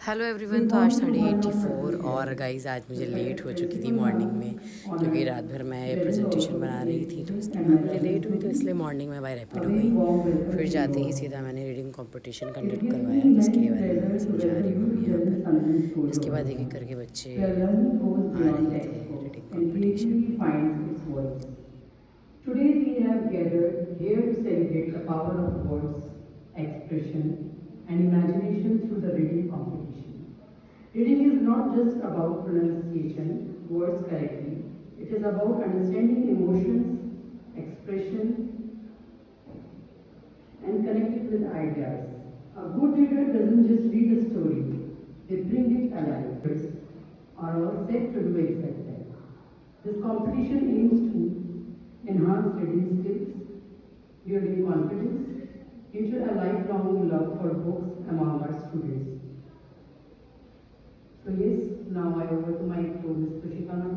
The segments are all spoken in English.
Hello everyone. Good तो आज था morning, day one more 84 Sunday. और गाइस आज मुझे The लेट हो चुकी थी festival मॉर्निंग marks में, क्योंकि honor, रात भर मैं ये प्रेजेंटेशन gratitude, बना रही थी। तो gratitude, इसके and बाद my मुझे loving लेट हुई, तो इसलिए students. मॉर्निंग में बाय A रैपिड हो very गई। warm welcome फिर to you जाते ही all. सीधा मैंने reading competition It conduct gives करवाया, me जिसके immense बारे में मैं pleasure to समझा रही welcome हूँ you अभी to यहाँ this पर। amazing school इसके बाद एक एक world, करके बच्चे where learning goes uh beyond रहे थे textbooks reading and competition creativity में। finds its voice. Today we have gathered here to celebrate the power of words, expression, and imagination through the reading competition. Reading is not just about pronunciation, words correctly. It is about understanding emotions, expression, and connect it with ideas. A good reader doesn't just read a story, they bring it alive. Are all set to do exactly that. This competition aims to enhance reading skills, building confidence, ensure a lifelong love for books among our students. So yes, now I over to my to Ms. Tushika ma'am.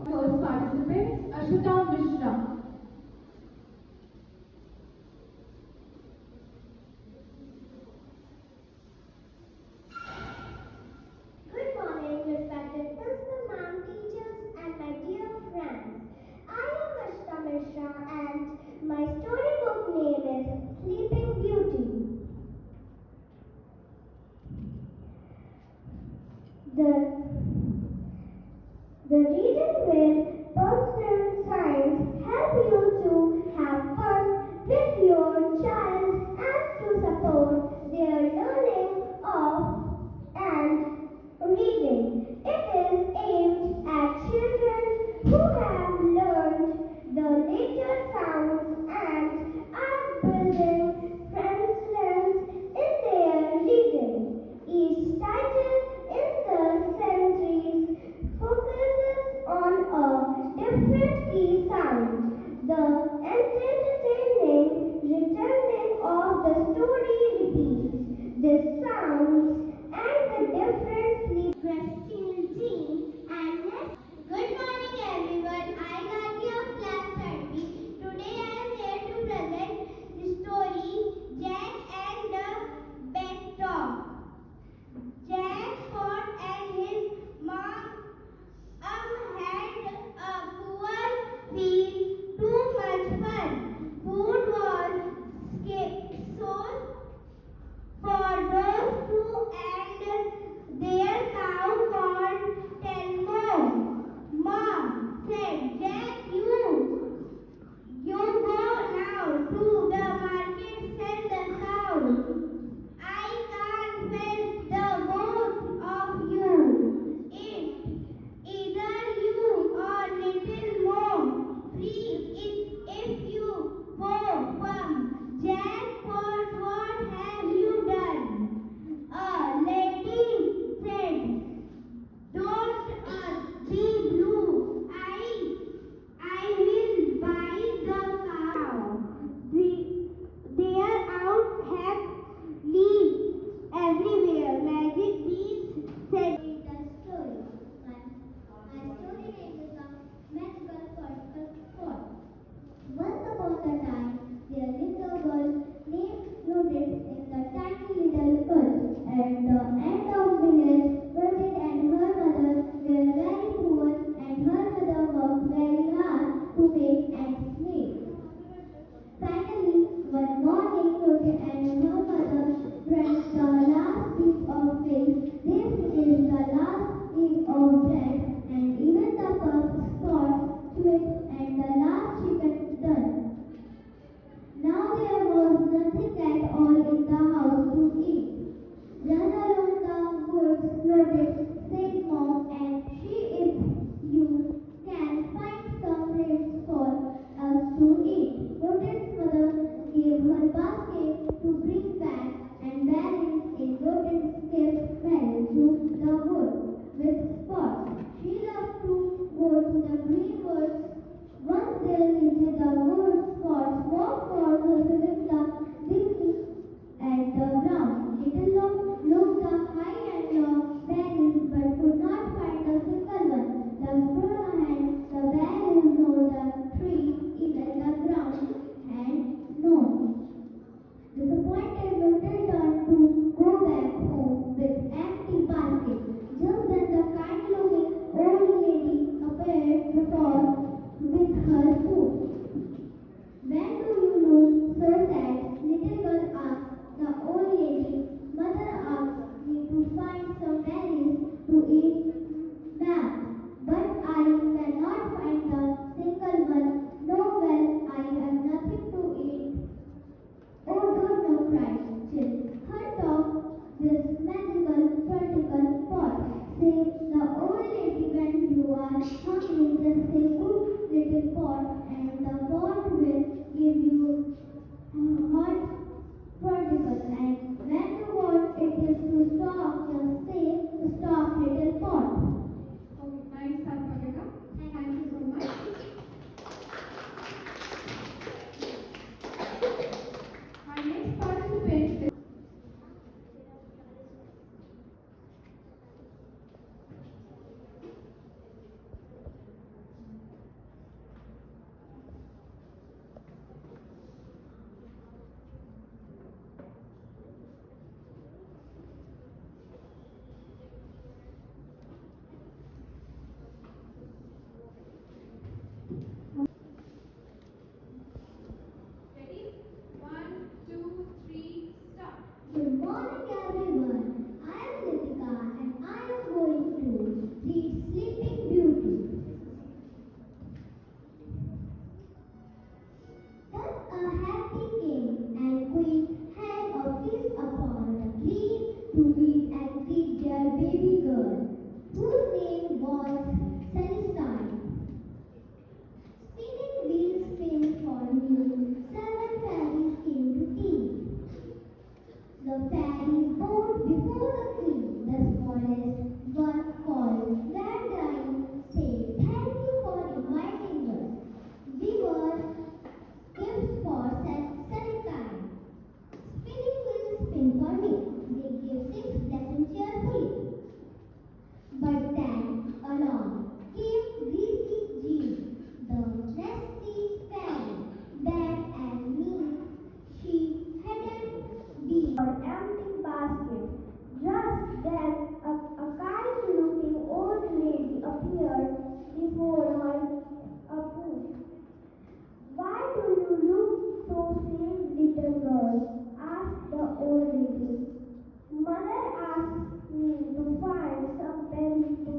First participant, Ashuta Mishra. Good morning, respected principal ma'am, teachers, and my dear friends. I am Ashta Mishra, and my storybook name is Sleeping Beauty. The, the reading will personal science help you to have fun with your child and to support their learning of and reading. It is aimed at children who have learned the later sounds and are building friendships in their reading. Each title in the series focuses on a different key sound. The entertaining retelling of the story repeats the sounds and the different sleep resting team and next. Good morning everyone. I got your class 30. Today I am here to present the story Jack and the Bed Dog. Jack Pot and his mom had a poor feel too much fun. Food was scarce for those two and their cow called Telmo. Mom said, Jack, you go now to the market, sell the cow. I can't feed the both of you. Either you or little more free if you go from Jackpot, what have you done? A lady said, don't be blue. I will buy the cow. They are out have leaves everywhere. Magic beads said the story. My story name is a magical circle spot. Once upon a time, there lived a girl named Rooted in the tiny little hut at the end of village. Rooted and her mother were very poor, and her mother worked very hard to make ends meet. Finally, one morning, Rooted and her mother drank the last piece of milk. They finished the last stick of bread, and even the first spots, twigs, and the last chicken done. Now there was nothing at all in the house to eat. Run along the woods, Rhodes, said Mom, and see if you can find some roots for us to eat. Rhodes' mother gave her basket to bring back, and berries in Rhodes kept well to the woods with spots. She loved to go to the green woods. Once they reached the wood spots, walked towards the digging at the ground. Little Lord looked up high and low berries, but could not find a single one. The squirrel had the berries nor the tree, even the ground had none. Disappointed, Little turned to go back home with empty meet and greet their baby girl, whose name was Sunshine. Spinning wheels spin for me, 7 fairies came to tea. The fairies bowed before the queen. The smallest one called Grandine said, "Thank you for inviting us. We were gifts for Sunshine. Spinning wheels spin for me." They gave 6 blessings cheerfully. But then along came Greasy Jean, the nasty fairy, bad and mean. She hadn't been an empty basket. Just then, a kind-looking old lady appeared before her approach. "Why do you look so sad, little girl?" asked the old lady. "Mother asked me to find some berries to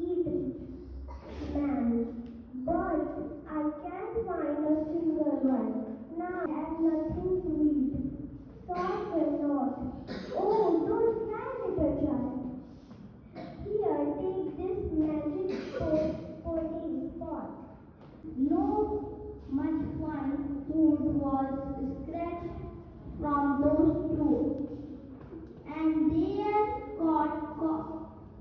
eat, ma'am, but I can't find a single one. Now I have nothing to eat, so I cannot." "Oh, don't cry, little child. Here, take this magic pudding pot." No much fun food was scratched from those two, and there got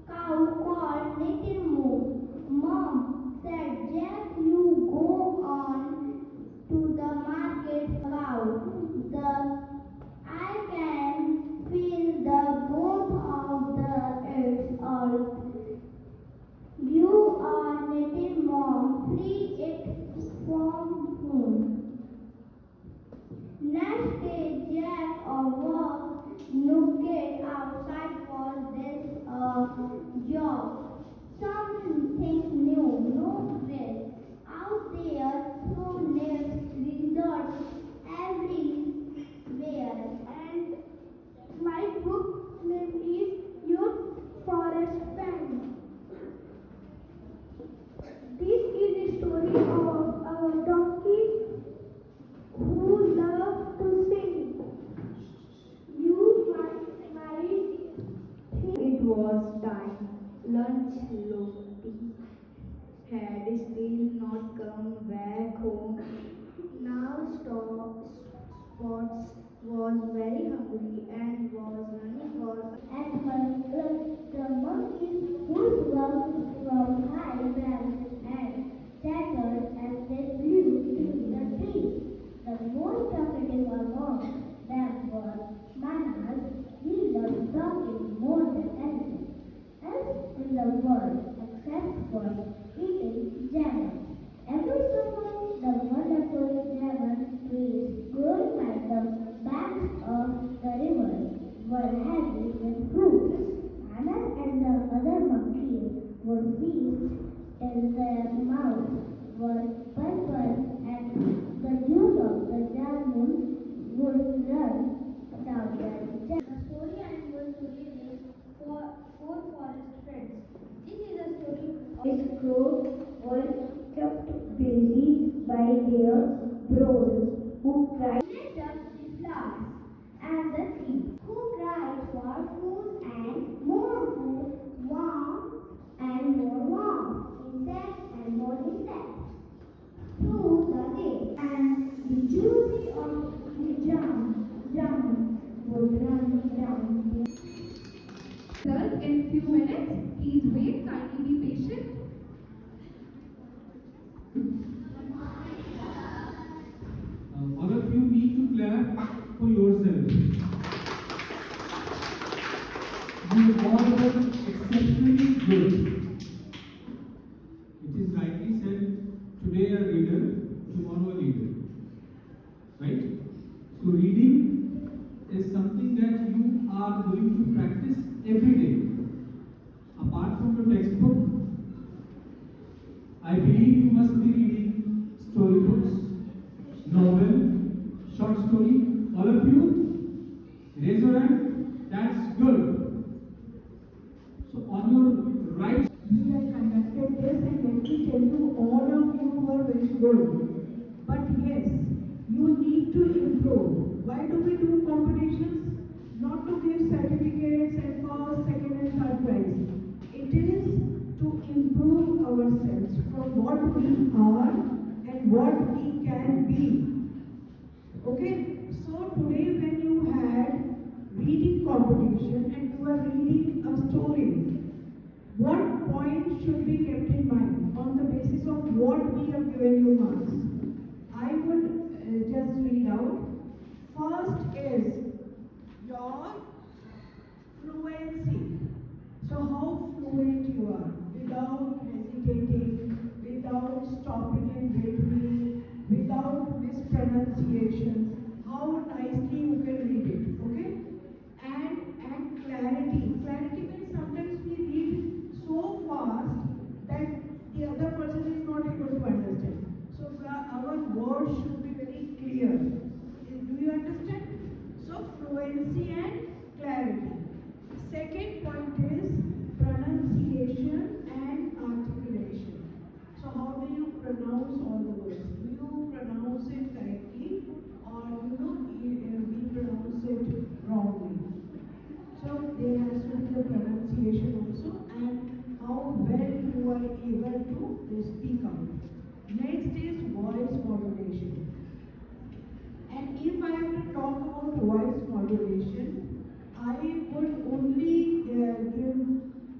cow called Little Moo. "Mom," said Jack, "you go on to the market cow. I can feel the both of the eggs out. You are Little Mom, free it from home." Next day, Jack awoke, naked outside. Was this a job? Something new, no dress. Out there, through lakes, resorts, everywhere. And my book name is Your Forest Friend. This is a story of a donkey who loved to sing. You might think it was time. Lunch Lottie had still not come back home. Now Spots was very hungry and was running for at her. The monkeys whose wings from high branches and chattered as they flew to the trees. The most talkative among them was Manas. He loved talking more than anything else in the world except for eating jam. Every summer, the wonderful lemon trees growing by the banks of the river were heavy with fruit. Anna and the other monkeys would feast till their mouths were purple and the juice of the jamun would run down their chest. The story I am going to read is for Four Forest Friends. This is a story of his crows were kept busy by their bros who cried up the flowers and the trees, who cried for food and more food, warm and more warm, insects and more insects, through the day, and the juicy of the jam would run down. Sir, in few minutes, please wait, kindly be patient. All of you need to clap for yourself. You all were exceptionally good. It is rightly said, today a reader, tomorrow a leader. Right? So reading is something that you are going to practice every day. Apart from your textbook, I believe you must be reading storybooks, novel, short story. All of you, raise your hand. That's good. So on your right. We have conducted this and let me tell you, all of you were very good. But yes, you need to improve. Why do we do competitions? Not to give certificates ourselves from what we are and what we can be. Okay, so today when you had reading competition and you are reading a story, what point should be kept in mind on the basis of what we have given you marks? I would just read out. First is your fluency. So how fluent you are, without hesitating, without stopping in between, without mispronunciations, how nicely you can read it, okay? And clarity. Clarity means sometimes we read so fast that the other person is not able to understand. So our words should be very clear. Do you understand? So fluency and clarity. Second point is pronunciation and articulation. So how do you pronounce all the words? Do you pronounce it correctly or we pronounce it wrongly? So there has to be the pronunciation also and how well you are able to speak out. Next is voice modulation. And if I have to talk about voice modulation, I would only give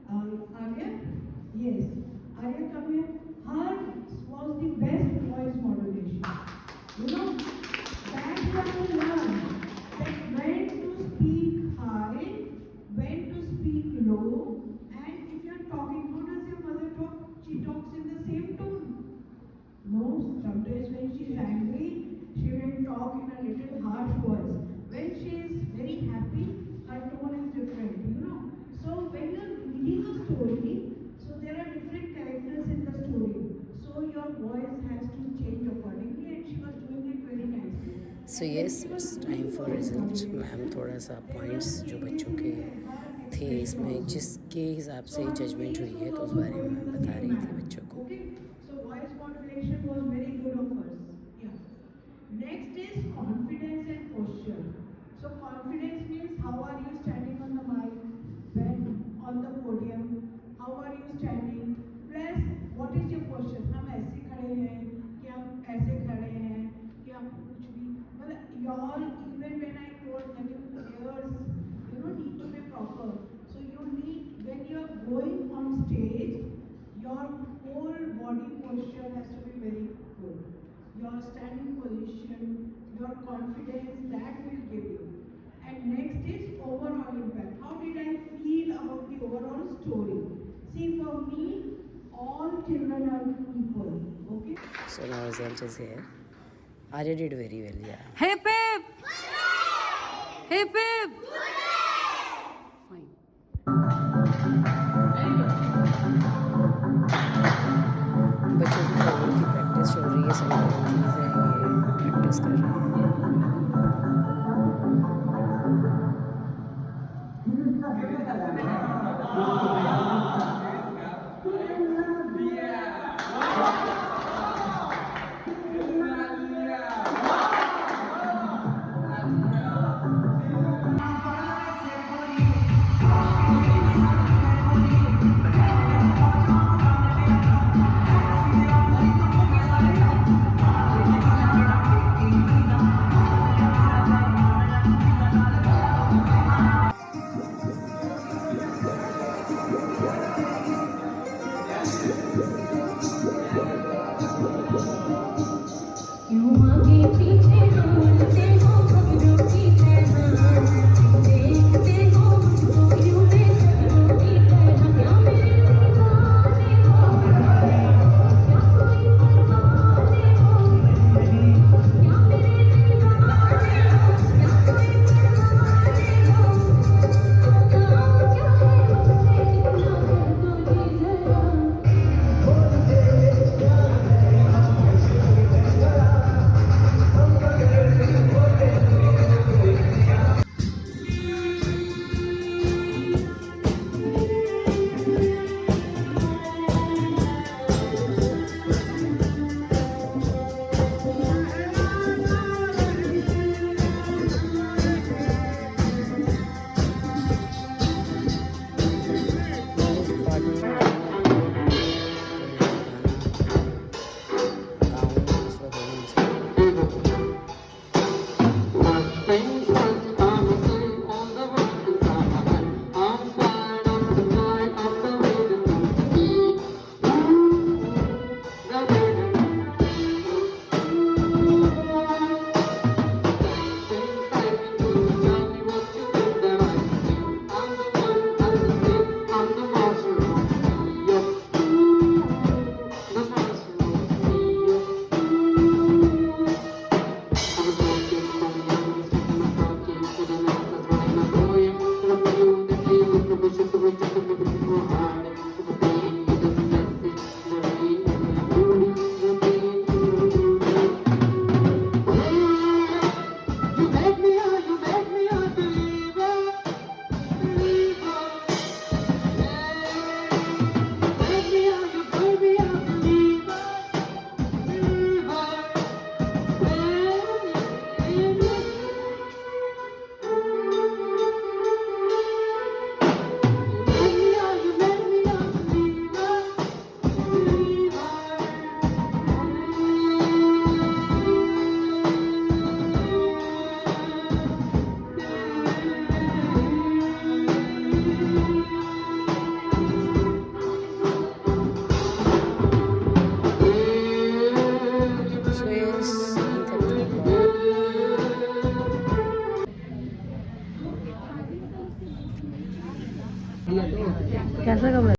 Arya. Yes, Arya, come here. Her was the best voice modulation. You know, that you have to learn that when to speak high, when to speak low, and if you're talking, how does your mother talk? She talks in the same tone. No, sometimes when she's angry, she will talk in a little harsh voice. When she is very happy, her tone is different, So when you're reading a story, so there are different characters in the story. So your voice has to change accordingly and she was doing it very nicely. So yes it's time for result. Ma'am थोड़ा सा points जो बच्चों के थे इसमें जिसके हिसाब से जजमेंट हुई है तो उस बारे में मैम बता रही थी बच्चों को। Okay, so voice modulation was very good of us. Yeah. Next is confidence and posture. So confidence means how are you standing on the mic, when on the podium, how are you standing, plus what is your posture. हम ऐसे खड़े हैं कि हम ऐसे खड़े हैं कि हम कुछ भी मतलब your even when I told that your ears need to be proper. So you need when you are going on stage, your whole body posture has to be very good. Your standing position, your confidence, that will give you. And next is overall impact. How did I feel about the overall story? See, for me, all children are equal. Okay? So now result is here. Arya did very well, yeah. Hip hip! Hip hip! Fine. बच्चों की forward की practice चल रही है, सब चीज़ है, ये practice कर रहे हैं।